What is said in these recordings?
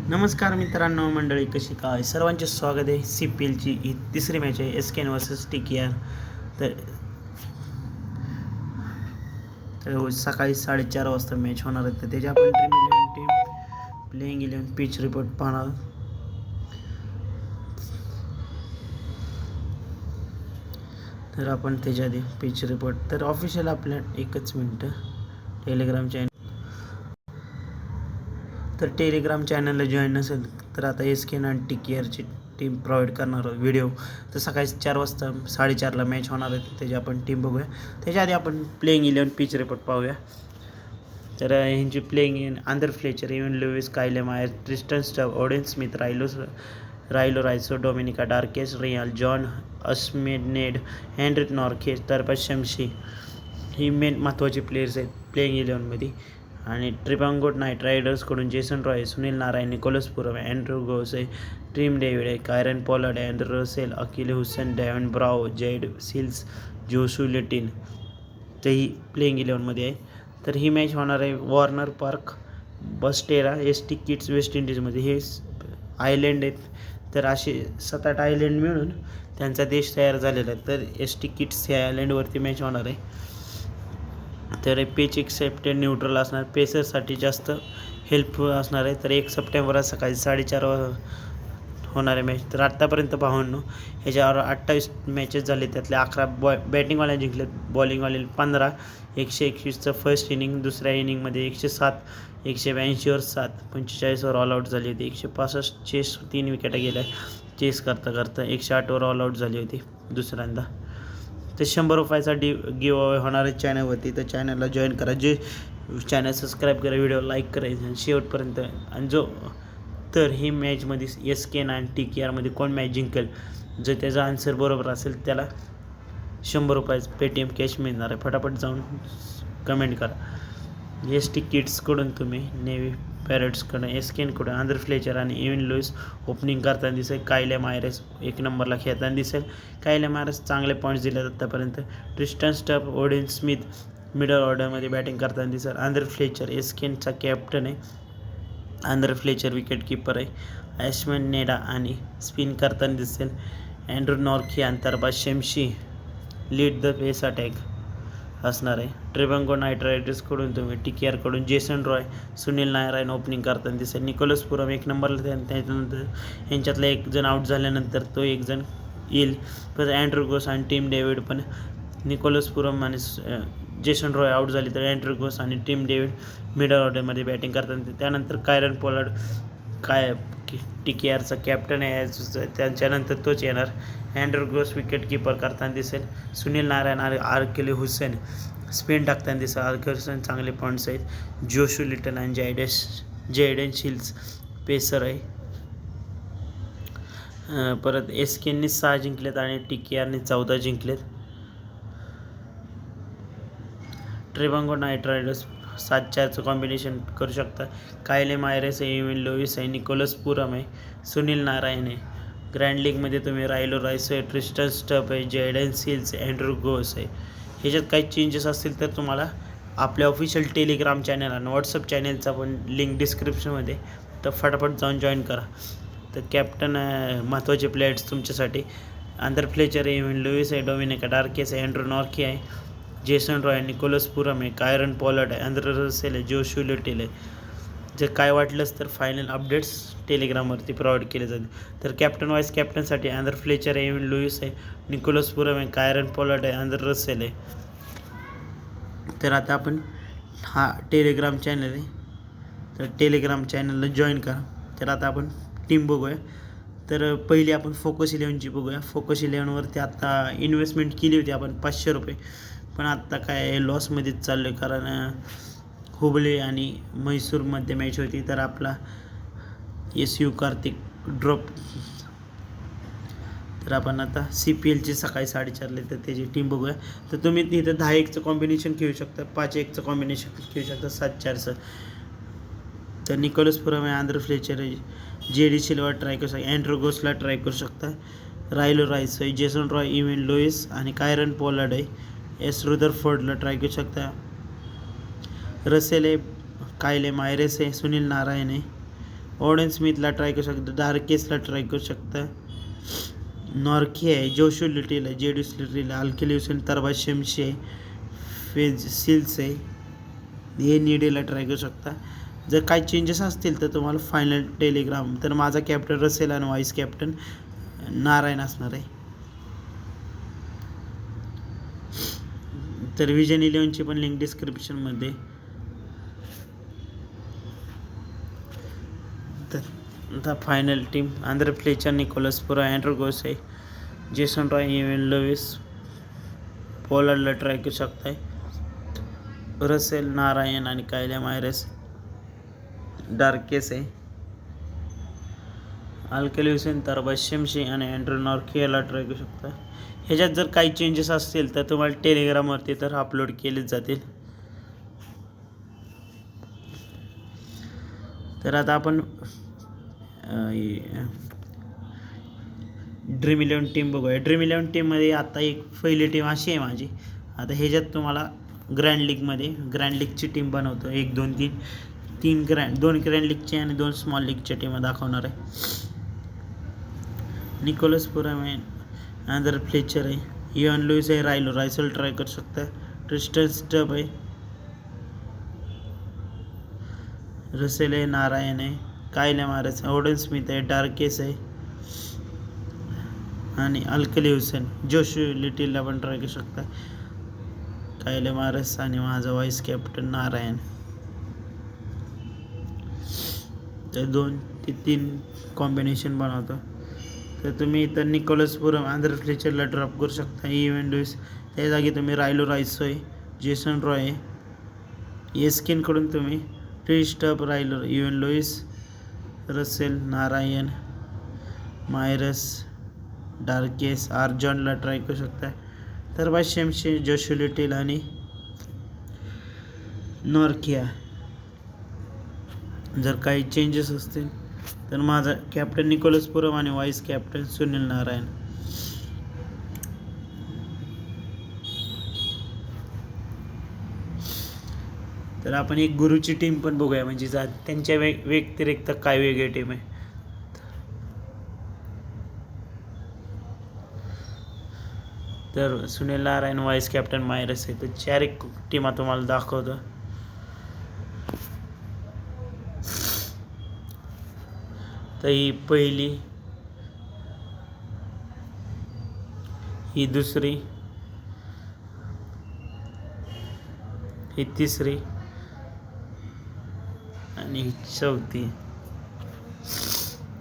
नमस्कार मित्रांनो, मंडळी कशी काय सर्वांचे स्वागत आहे. CPLची ही तिसरी मॅच आहे, SKN वर्सेस TKR. तर तर सकाळी 4:30 वाजता मॅच होणार आहे. तर त्याची आपण dream 11 team playing 11 pitch report पाहणार. तर आपण त्याच्या आधी पिच रिपोर्ट तर ऑफिशियल आपल्या एकच मिनटं टेलिग्राम चॅनल तर टेलिग्राम चॅनलला जॉईन नसेल तर आता SKN आणि TKRची टीम प्रोव्हाइड करणार व्हिडिओ. तर सकाळी 4 वाजता 4:30ला मॅच होणार आहे. त्याची आपण टीम बघूया. त्याच्या आधी आपण प्लेइंग 11 पिच रिपोर्ट पाहूया. तर ह्यांची playing in Andre Fletcher, Evin Lewis, Kyle Mayers, Tristan Stubbs, Odean Smith, Rilee Rossouw, Dominic Drakes, रियाल जॉन, अस्मेनेड, हेनरिक नॉर्खे, तरबा शमशी ही मेन महत्त्वाची प्लेयर्स आहेत प्लेइंग 11मध्ये. आणि ट्रिपांगोट नाईट रायडर्सकडून Jason Roy, Sunil Narine, Nicholas Pooran, Andries Gous, Tim David आहे, Kieron Pollard, Andre Russell, Akeal Hosein, Dwayne Bravo, Jayden Seales, Joshua Little तेही playing 11मध्ये आहे. तर ही मॅच होणार आहे Warner Park, Basseterre, ST Kitts, West इंडिजमध्ये. हे आयलँड आहेत. तर असे 7-8 आयलँड मिळून त्यांचा देश तयार झालेला आहे. तर ST किट्स ह्या आयलँडवरती मॅच होणार आहे. तर पिच एक्सेप्टेड न्यूट्रल असणार, पेसरसाठी जास्त हेल्पफुल असणार आहे. तर 1 सप्टेंबर सकाळी 4:30 होणार आहे मॅच. तर आत्तापर्यंत पाहून ह्याच्यावर 28 मॅचेस झाले, त्यातले 11 बॅटिंगवाल्या जिंकलेत, बॉलिंगवाले 15. 121चं फर्स्ट इनिंग, दुसऱ्या इनिंगमध्ये 107, 182वर 7, 45वर ऑल आऊट झाली होती, 165 चेस 3 विकेटा गेल्या चेस करता 108वर ऑल आऊट झाली होती दुसऱ्यांदा. तर 100 रुपयाचा गिव अवे होणार आहे चॅनलवरती. तर चॅनलला जॉईन करा, जे चॅनल सबस्क्राईब करा, व्हिडिओ लाईक करायचं आणि शेवटपर्यंत. आणि जो तर ही मॅचमध्ये SKN आणि TKRमध्ये कोण मॅच जिंकेल, जर त्याचा आन्सर बरोबर असेल त्याला 100 रुपयाचं पेटीएम कॅश मिळणार आहे. फटाफट जाऊन कमेंट करा. ST किट्सकडून तुम्ही नेव्ही पॅरेट्सकडून, SKNकडून आंध्र फ्लेचर आणि इवन लुईस ओपनिंग करताना दिसेल. कायले मायरेस 1 नंबरला खेळताना दिसेल. कायले मायरेस चांगले पॉईंट्स दिलेत आत्तापर्यंत. Tristan Stubbs, Odean Smith middle ऑर्डरमध्ये बॅटिंग करताना दिसेल. आंध्र फ्लेचर SKNचा कॅप्टन आहे. आंध्र फ्लेचर विकेट कीपर आहे. ॲश्मेनेडा आणि स्पिन करताना दिसेल. अँड्रू नॉर्खे आणि Tabraiz Shamsi lead the pace attack असणार आहे. ट्रिबांगो नाईट रायडर्सकडून तुम्ही TKRकडून Jason Roy, Sunil Narine opening करताना दिसेल. निकोलस पुरम 1 नंबरला, त्याच्यानंतर यांच्यातला एक जण आऊट झाल्यानंतर तो एक जण येईल. परत अँड्रू घोष आणि टीम डेव्हिड, पण निकोलस पुरम आणि जेसन रॉय आऊट झाली तर अँड्रू घोष आणि टीम डेव्हिड मिडल ऑर्डरमध्ये बॅटिंग करताना. त्यानंतर कायरन पॉलर्ड TKRचा कॅप्टन आहे, त्यांच्यानंतर तोच येणार. अँड्रू घोष विकेट कीपर करताना दिसेल. सुनील नारायण आणि अकिल हुसेन स्पिन टाकताना दिसेल. अकिल हुसेन चांगले पॉईंट्स आहेत. जोशू लिटन आणि जेडेन शिल्स पेसर आहे. परत SKNनी 6 जिंकलेत आणि TKRने 14 जिंकलेत. ट्रिबांगो नाईट रायडर्स 7-4चं कॉम्बिनेशन करू शकता. कायले मायरेस आहे, इवन लुईस आहे, निकोलस पुरम आहे, सुनील नारायण आहे. ग्रँड लीगमध्ये तुम्ही रायलो रायस आहे, ट्रिस्टन स्टब आहे, जेडेन सिल्स, अँड्रू घोष आहे. ह्याच्यात काही चेंजेस असतील तर तुम्हाला आपल्या ऑफिशियल टेलिग्राम चॅनल आणि व्हॉट्सअप चॅनलचा पण लिंक डिस्क्रिप्शनमध्ये, तर फटाफट जाऊन जॉईन करा. तर कॅप्टन महत्त्वाचे प्लेयर्स तुमच्यासाठी आंध्र फ्लेचर आहे, इवन लुईस आहे, डोमिनिका डार्केस आहे, अँड्रू नॉर्खे आहे, जेसन रॉय, निकोलस पुरम आहे, कायरन पॉलर्ड आहे, अँड्रू रसेल आहे, जोशू लिटिल आहे. जर काय वाटलंच तर फायनल अपडेट्स टेलिग्रामवरती प्रोव्हाइड केले जातील. तर कॅप्टन वाईस कॅप्टनसाठी आंध्र फ्लेचर आहे, इवन लुईस आहे, निकोलस पुरम आहे, कायरन पॉलर्ड आहे, अँड्रू रसेल आहे. तर आता आपण हा टेलिग्राम चॅनल आहे, तर टेलिग्राम चॅनलला जॉईन करा. तर आता आपण टीम बघूया. तर पहिली आपण फोकस 11ची बघूया. फोकस 11वरती आता इन्व्हेस्टमेंट केली होती आपण 500 रुपये, पण आत्ता काय लॉसमध्येच चाललो आहे, कारण हुबळे आणि म्हैसूरमध्ये मॅच होती. तर आपला SU कार्तिक ड्रॉप. तर आपण आता CPLची सकाळी 4:30ला, तर त्याची टीम बघूया. तर तुम्ही तिथं 10-1चं कॉम्बिनेशन खेळू शकता, 5-1चं कॉम्बिनेशन खेळू शकता, 7-4चं. तर निकोलस पुरम आहे, आंध्र फ्लेचर आहे, JD सिल्वा ट्राय करू शकता, अँड्रू घोषला ट्राय करू शकता, रायलो राईस आहे, जेसन रॉय, इवन लुईस आणि कायरन पॉलर्ड आहे, S रुदरफोर्डला ट्राय करू शकता. रसेल आहे, कायले मायरेस आहे, सुनील नारायण आहे, ओडेन स्मिथला ट्राय करू शकता, डार्केसला ट्राय करू शकता, नॉर्की आहे, जोशू लिटिल आहे, जेडूस लिटिल आहे, अल्केल्युसन तरबाज शेमशी आहे, फेज सिल्स आहे, हे निडेला ट्राय करू शकता. जर काही चेंजेस असतील तर तुम्हाला फायनल टेलिग्राम, तर माझा कॅप्टन रसेल आणि व्हाईस कॅप्टन नारायण असणार आहे. तर विजन 11ची पण लिंक डिस्क्रिप्शनमध्ये. तर आता final team Andre Fletcher, Nicholas Pooran, Andries Gous, Jason Roy, Evin Lewis, पोलार्डला ट्राय करू शकताय, रसेल, नारायण आणि कायल्या मायरस, डार्केस आहे, अल्केल्युसन तरबाज शेमशी आणि अँड्रू नॉर्की याला ट्राय करू शकता. ह्याच्यात जर काही चेंजेस असतील तर तुम्हाला टेलिग्रामवरती तर अपलोड केलेच जातील. तर आता आपण ड्रीम 11 टीम बघूया. ड्रीम 11 टीममध्ये आता एक पहिली टीम अशी आहे माझी. आता ह्याच्यात तुम्हाला ग्रँड लीगची टीम बनवतो. 1 2 3 2 ग्रँड लीगचे आणि 2 स्मॉल लीगच्या टीम दाखवणार आहे. निकोलस पुरामॅन, आंध्र फ्लेचर आहे, इवन लुईस आहे, रायसल ट्राय करू शकता, ट्रिस्टन स्टब आहे, रसेल आहे, नारायण आहे, कायल्या मारस, ओडेन स्मिथ आहे, डार्केस आहे आणि अल्केल्युसन, जोशू लिटिलला पण ट्राय करू शकता, कायल्या मारस आणि माझा व्हाईस कॅप्टन नारायण. तर 2 ते 3 कॉम्बिनेशन बनवतो. तर तुम्ही इथं निकोलस पुरम, आंध्र फ्लेचरला ड्रॉप करू शकता, इवन लुईस, त्या जागी तुम्ही रायसो आहे, जेसन रॉय आहे, एस्किनकडून तुम्ही Tristan Stubbs, Evin Lewis, Russell, Narine, Mayers, Drakes, आर्जॉनला ट्राय करू शकता, तर बाय शेमशी, जोशू लिटिल आणि नॉर्किया. जर काही चेंजेस असतील तर माझा कॅप्टन निकोलस पुरम आणि व्हाईस कॅप्टन सुनील नारायण. तर आपण एक गुरुची टीम पण बघूया, म्हणजे त्यांच्या व्यतिरिक्त काय वेगळी टीम आहे. तर सुनील नारायण, व्हाईस कॅप्टन मायरस आहे. तर 4 टीमा तुम्हाला दाखवतो. तर ही पहिली, ही दुसरी, ही तिसरी आणि ही चौथी.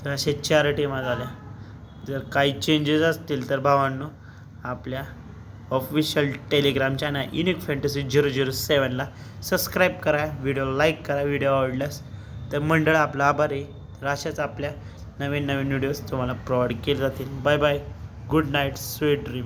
तर असे 4 टीमा झाल्या. जर काही चेंजेस असतील तर भावांनो आपल्या official Telegram channel Unique Fantasy 007ला सबस्क्राईब करा, व्हिडिओ लाईक करा, व्हिडिओ आवडल्यास. तर मंडळ आपला आभार आहे. तर अशाच आपल्या नवीन व्हिडिओज तुम्हाला प्रोव्हाइड केले जातील. Bye bye, good night, sweet dream.